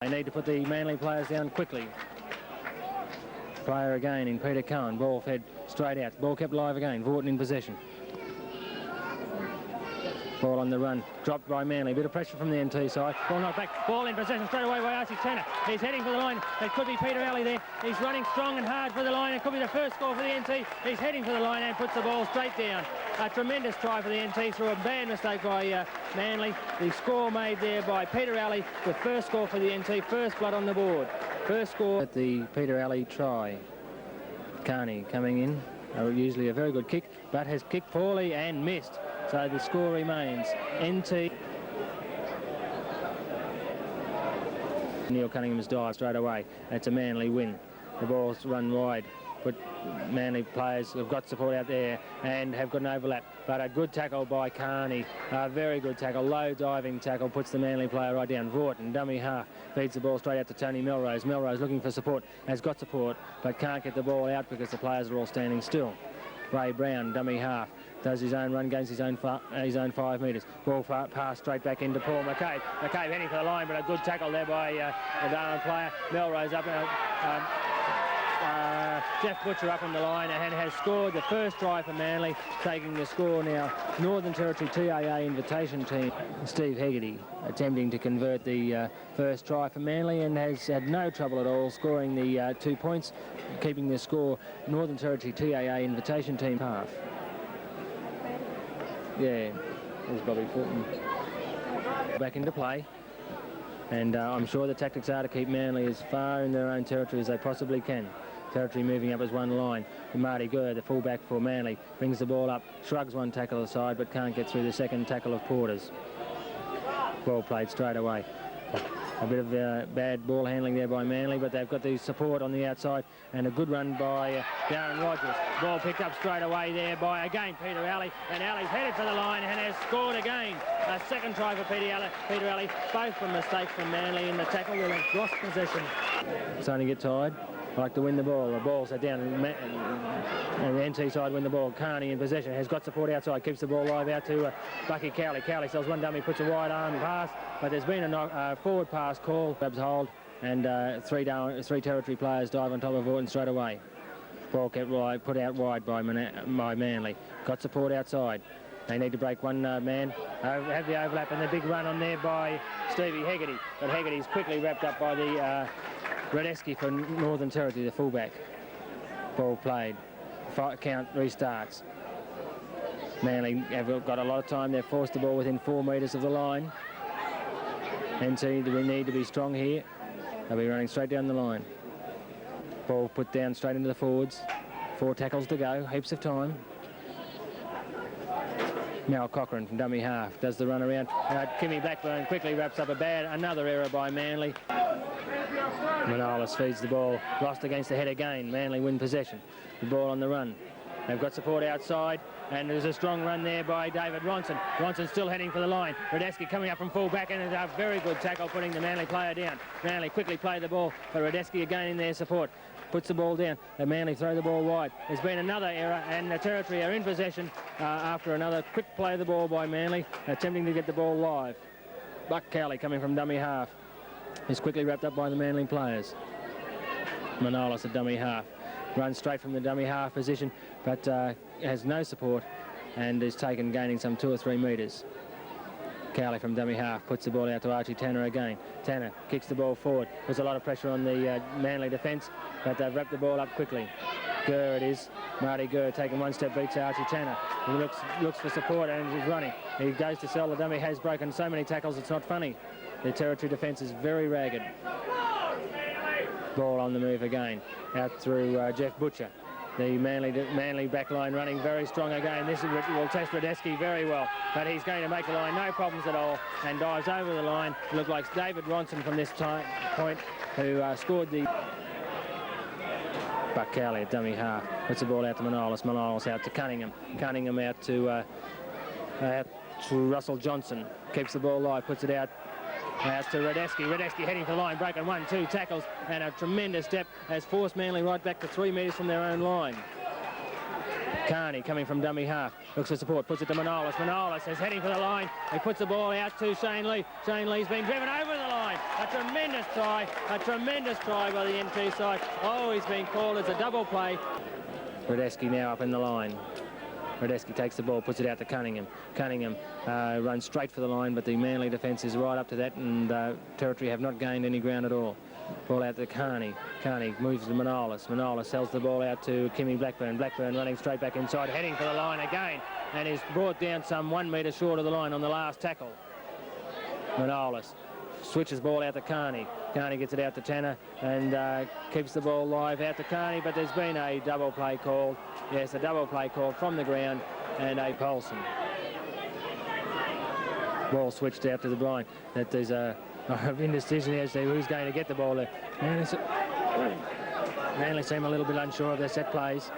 They need to put the Manly players down quickly. Player again in Peter Cohen. Ball fed straight out. Ball kept live again. Fulton in possession. Ball on the run. Dropped by Manly. Bit of pressure from the NT side. Ball knocked back. Ball in possession straight away by Archie Tanner. He's heading for the line. It could be Peter Alley there. He's running strong and hard for the line. It could be the first score for the NT. He's heading for the line and puts the ball straight down. A tremendous try for the NT through a bad mistake by Manly. The score made there by Peter Alley. The first score for the NT. First blood on the board. First score at the Peter Alley try. Carney coming in. Usually a very good kick, but has kicked poorly and missed. So the score remains NT. Neil Cunningham's dive straight away. That's a Manly win. The ball's run wide, but Manly players have got support out there and have got an overlap. But a good tackle by Carney. A very good tackle. Low diving tackle puts the Manly player right down. Vorton, dummy half, feeds the ball straight out to Tony Melrose. Melrose looking for support. Has got support, but can't get the ball out because the players are all standing still. Ray Brown, dummy half, does his own run, gains his own 5 metres. Ball pass straight back into Paul McCabe. McCabe heading for the line, but a good tackle there by the Darwin player. Melrose up, Jeff Butcher up on the line and has scored the first try for Manly, taking the score now. Northern Territory TAA invitation team. Steve Hegarty attempting to convert the first try for Manly and has had no trouble at all scoring the 2 points, keeping the score. Northern Territory TAA invitation team half. Yeah, there's Bobby Fulton back into play. And I'm sure the tactics are to keep Manly as far in their own territory as they possibly can. Territory moving up as one line. Marty Gurr, the fullback for Manly, brings the ball up, shrugs one tackle aside, but can't get through the second tackle of Porter's. Ball played straight away. A bit of bad ball handling there by Manly, but they've got the support on the outside and a good run by Darren Rogers. Ball picked up straight away there by, again, Peter Alley, and Alley's headed for the line and has scored again. A second try for Peter Alley, both from mistakes from Manly in the tackle. They'll have lost possession. Starting to get tired. Like to win the ball. The ball's down and the NT side win the ball. Carney in possession, has got support outside, keeps the ball live out to Bucky Cowley. Cowley sells one dummy, puts a wide arm pass, but there's been a forward pass call. Grabs hold and three Territory players dive on top of Vorton straight away. Ball kept wide, put out wide by Manly. Got support outside. They need to break one man, have the overlap and the big run on there by Stevie Hegarty, but Hegarty's quickly wrapped up by the Radeski for Northern Territory, the fullback. Ball played. Count restarts. Manly have got a lot of time. They've forced the ball within 4 metres of the line. NT we need to be strong here. They'll be running straight down the line. Ball put down straight into the forwards. 4 tackles to go. Heaps of time. Mal Cochran from dummy half does the run around. Kimmy Blackburn quickly wraps up another error by Manly. Manolis feeds the ball, lost against the head again. Manly win possession. The ball on the run. They've got support outside, and there's a strong run there by David Ronson. Ronson still heading for the line. Radeski coming up from full back, and it's a very good tackle, putting the Manly player down. Manly quickly play the ball, but Radeski again in their support. Puts the ball down. The Manly throw the ball wide. There's been another error, and the Territory are in possession after another quick play of the ball by Manly, attempting to get the ball live. Buck Cowley coming from dummy half is quickly wrapped up by the Manly players. Manolis at dummy half. Runs straight from the dummy half position, but has no support and is taken gaining some 2 or 3 metres. Cowley from dummy half puts the ball out to Archie Tanner again. Tanner kicks the ball forward. There's a lot of pressure on the Manly defence, but they've wrapped the ball up quickly. Gurr it is. Marty Gurr taking one step, beats Archie Tanner. He looks for support and he's running. He goes to sell. The dummy has broken so many tackles it's not funny. The Territory defence is very ragged. Ball on the move again. Out through Jeff Butcher. The Manly back line running very strong again. This will test Radeski very well, but he's going to make the line, no problems at all, and dives over the line. It looks like David Ronson from this point, who scored the... Buck Cowley at dummy half. Puts the ball out to Manolis. Manolis out to Cunningham. Cunningham out to Russell Johnson. Keeps the ball live, puts it out to Radeski. Radeski heading for the line, broken 1-2 tackles, and a tremendous step has forced Manly right back to 3 metres from their own line. Carney coming from dummy half, looks for support, puts it to Manolis. Manolis is heading for the line. He puts the ball out to Shane Lee. Shane Lee's been driven over the line. A tremendous try by the NT side. Oh, he's been called as a double play. Radeski now up in the line. Radeski takes the ball, puts it out to Cunningham. Cunningham runs straight for the line, but the Manly defence is right up to that, and Territory have not gained any ground at all. Ball out to Carney. Carney moves to Manolis. Manolis sells the ball out to Kimmy Blackburn. Blackburn running straight back inside, heading for the line again, and is brought down some 1 metre short of the line on the last tackle. Manolis switches ball out to Carney. Carney gets it out to Tanner and keeps the ball live out to Carney, but there's been a double play called. Yes, a double play called from the ground, and a Polson. Ball switched out to the blind. That there's a indecision as to who's going to get the ball there. Manly seem a little bit unsure of their set plays.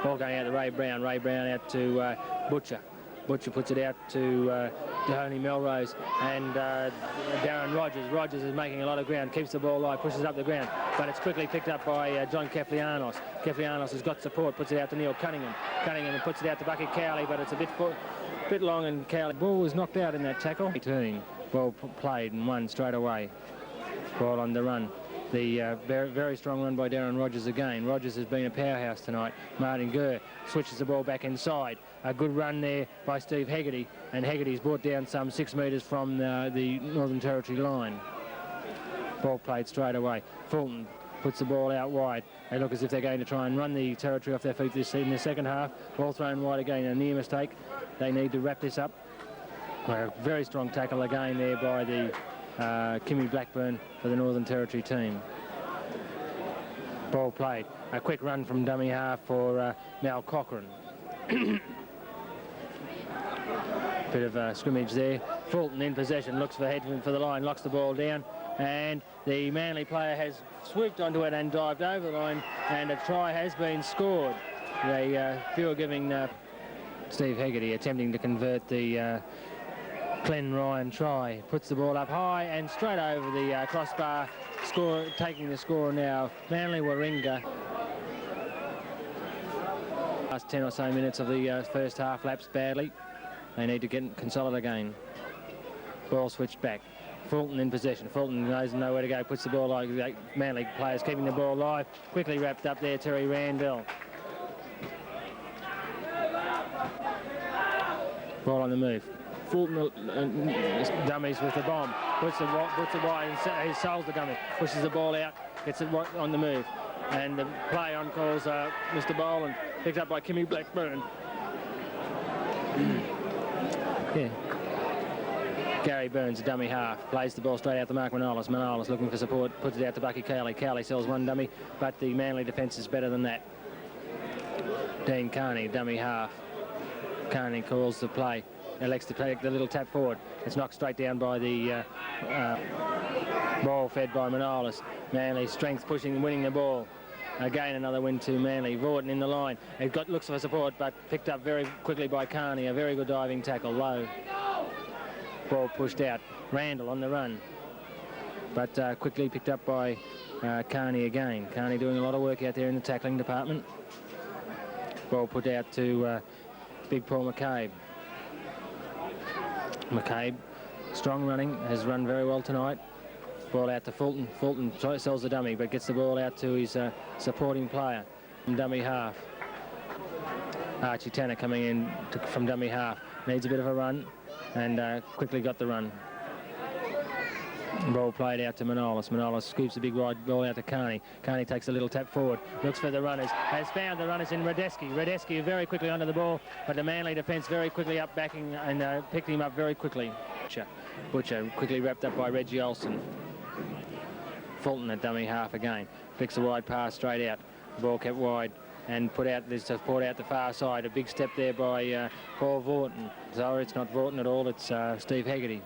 Ball going out to Ray Brown. Ray Brown out to Butcher. Butcher puts it out to Tony Melrose and Darren Rogers. Rogers is making a lot of ground, keeps the ball live, pushes up the ground, but it's quickly picked up by John Keflianos. Keflianos has got support, puts it out to Neil Cunningham. Cunningham puts it out to Bucky Cowley, but it's a bit long, and Cowley. Ball was knocked out in that tackle. 18. Well played and won straight away. Ball on the run. The very strong run by Darren Rogers again. Rogers has been a powerhouse tonight. Martin Gurr switches the ball back inside. A good run there by Steve Hegarty, and Hegarty's brought down some 6 metres from the Northern Territory line. Ball played straight away. Fulton puts the ball out wide. They look as if they're going to try and run the Territory off their feet in the second half. Ball thrown wide again, a near mistake. They need to wrap this up. A very strong tackle again there by the Kimmy Blackburn for the Northern Territory team. Ball played. A quick run from dummy half for Mal Cochran. Bit of a scrimmage there. Fulton in possession, looks for headwind for the line, locks the ball down, and the Manly player has swooped onto it and dived over the line, and a try has been scored. They feel giving Steve Hegarty attempting to convert the Glenn Ryan try. Puts the ball up high and straight over the crossbar. Taking the score now, Manly Warringah. Last 10 or so minutes of the first half lapsed badly. They need to consolidate again. Ball switched back. Fulton in possession. Fulton knows nowhere to go. Puts the ball like Manly players keeping the ball live. Quickly wrapped up there, Terry Randall. Ball on the move. Fulton dummies with the bomb. Puts the wide and he solves the dummy. Pushes the ball out. Gets it on the move. And the play on calls Mr. Boland. Picked up by Kimmy Blackburn. Yeah. Gary Burns, a dummy half, plays the ball straight out to Mark Manolis. Manolis looking for support, puts it out to Bucky Cowley. Cowley sells one dummy, but the Manly defence is better than that. Dean Carney, dummy half. Carney calls the play, elects to take the little tap forward. It's knocked straight down by the ball fed by Manolis. Manly strength pushing and winning the ball. Again, another win to Manly. Vorton in the line. It looks for support, but picked up very quickly by Carney. A very good diving tackle, low. Ball pushed out. Randall on the run, but quickly picked up by Carney again. Carney doing a lot of work out there in the tackling department. Ball put out to Big Paul McCabe. McCabe, strong running, has run very well tonight. Ball out to Fulton. Fulton sells the dummy, but gets the ball out to his supporting player from dummy half. Archie Tanner coming in from dummy half. Needs a bit of a run, and quickly got the run. Ball played out to Manolis. Manolis scoops a big wide ball out to Carney. Carney takes a little tap forward, looks for the runners, has found the runners in Radeski. Radeski very quickly onto the ball, but the Manly defence very quickly up backing and picked him up very quickly. Butcher quickly wrapped up by Reggie Olsen. Fulton at dummy half again. Flicks a wide pass straight out. The ball kept wide and put out. There's support out the far side. A big step there by Paul Vorton. So it's not Vorton at all, it's Steve Hegarty.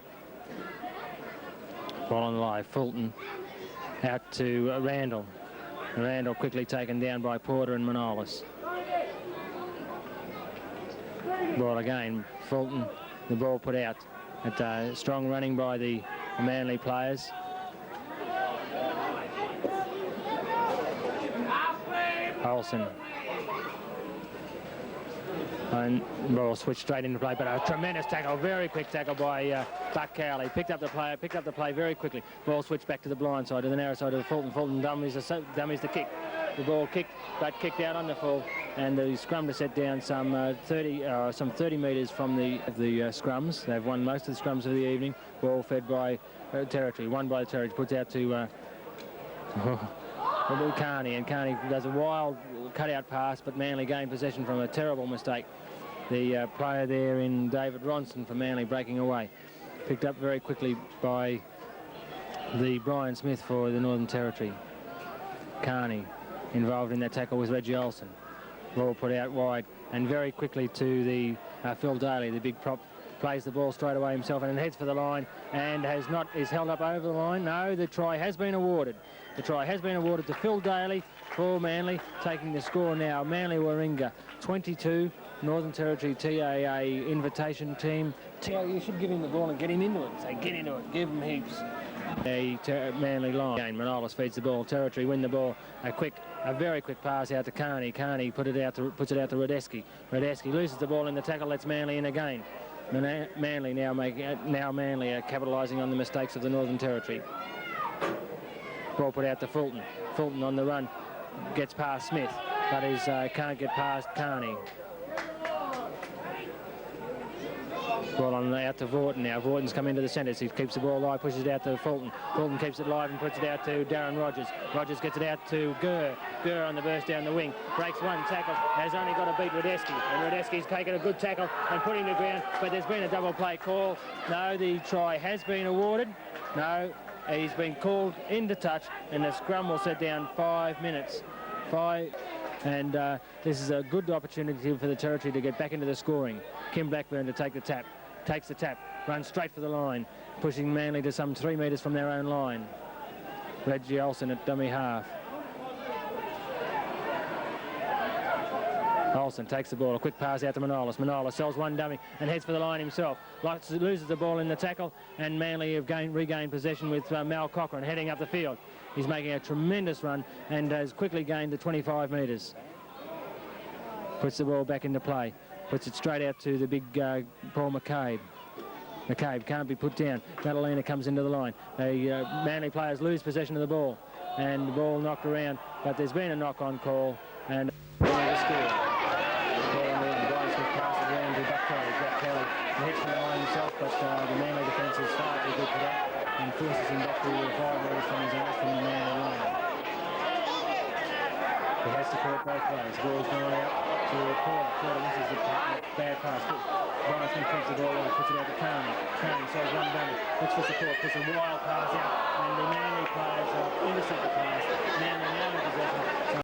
Ball on the live. Fulton out to Randall. Randall quickly taken down by Porter and Manolis. Ball again. Fulton, the ball put out. At strong running by the Manly players. Olsen. And Royal switched straight into play, but a tremendous tackle, very quick tackle by Buck Cowley. Picked up the play very quickly. Ball switched back to the blind side, to the narrow side of Fulton. Fulton dummies the kick. The ball kicked, but kicked out on the full, and the scrum to set down some 30 metres from the scrums. They've won most of the scrums of the evening. Ball fed by Territory, won by the Territory, puts out to Carney, and Carney does a wild cut-out pass, but Manly gained possession from a terrible mistake. The player there in David Ronson for Manly breaking away. Picked up very quickly by the Brian Smith for the Northern Territory. Carney involved in that tackle was Reggie Olsen. Ball put out wide, and very quickly to the Phil Daly, the big prop, plays the ball straight away himself and heads for the line, and is held up over the line. No, the try has been awarded. The try has been awarded to Phil Daly for Manly, taking the score now. Manly Warringah 22, Northern Territory TAA invitation team. You should give him the ball and get him into it. Say, get into it. Give him heaps. A Manly line. Manolis feeds the ball. Territory win the ball. A very quick pass out to Carney. Carney puts it out to Radeski. Radeski loses the ball in the tackle. Lets Manly in again. Manly now Manly are capitalising on the mistakes of the Northern Territory. Ball put out to Fulton. Fulton on the run gets past Smith, but can't get past Carney. Ball on out to Vorton now. Vorton's come into the centre. He keeps the ball live, pushes it out to Fulton. Fulton keeps it live and puts it out to Darren Rogers. Rogers gets it out to Gurr. Gurr on the burst down the wing. Breaks one tackle. Has only got to beat Radeski. And Radeski's taken a good tackle and put him to ground. But there's been a double play call. No, the try has been awarded. No, he's been called into touch, and the scrum will set down 5 minutes. And this is a good opportunity for the Territory to get back into the scoring. Kim Blackburn to take the tap. Takes the tap, runs straight for the line, pushing Manly to some 3 metres from their own line. Reggie Olsen at dummy half. Olsen takes the ball, a quick pass out to Manolis. Manolis sells one dummy and heads for the line himself. Loses the ball in the tackle, and Manly have regained possession with Mal Cochran heading up the field. He's making a tremendous run and has quickly gained the 25 metres. Puts the ball back into play. Puts it straight out to the big Paul McCabe. McCabe can't be put down. Madalena comes into the line. The Manly players lose possession of the ball, and the ball knocked around, but there's been a knock-on call, and Brian Smith passes around to Buck Kelly. Buck Kelly hits from the line himself, but the Manly defence is far too good for that, and forces him back to 5 metres from the Manly line. He has to call it both ways. The ball's going out to Porter misses the bad pass. Brian Smith keeps the ball out, puts it out to Carney. Carney sells one dummy, looks for support, puts a wild pass out, and the Manly players intercept the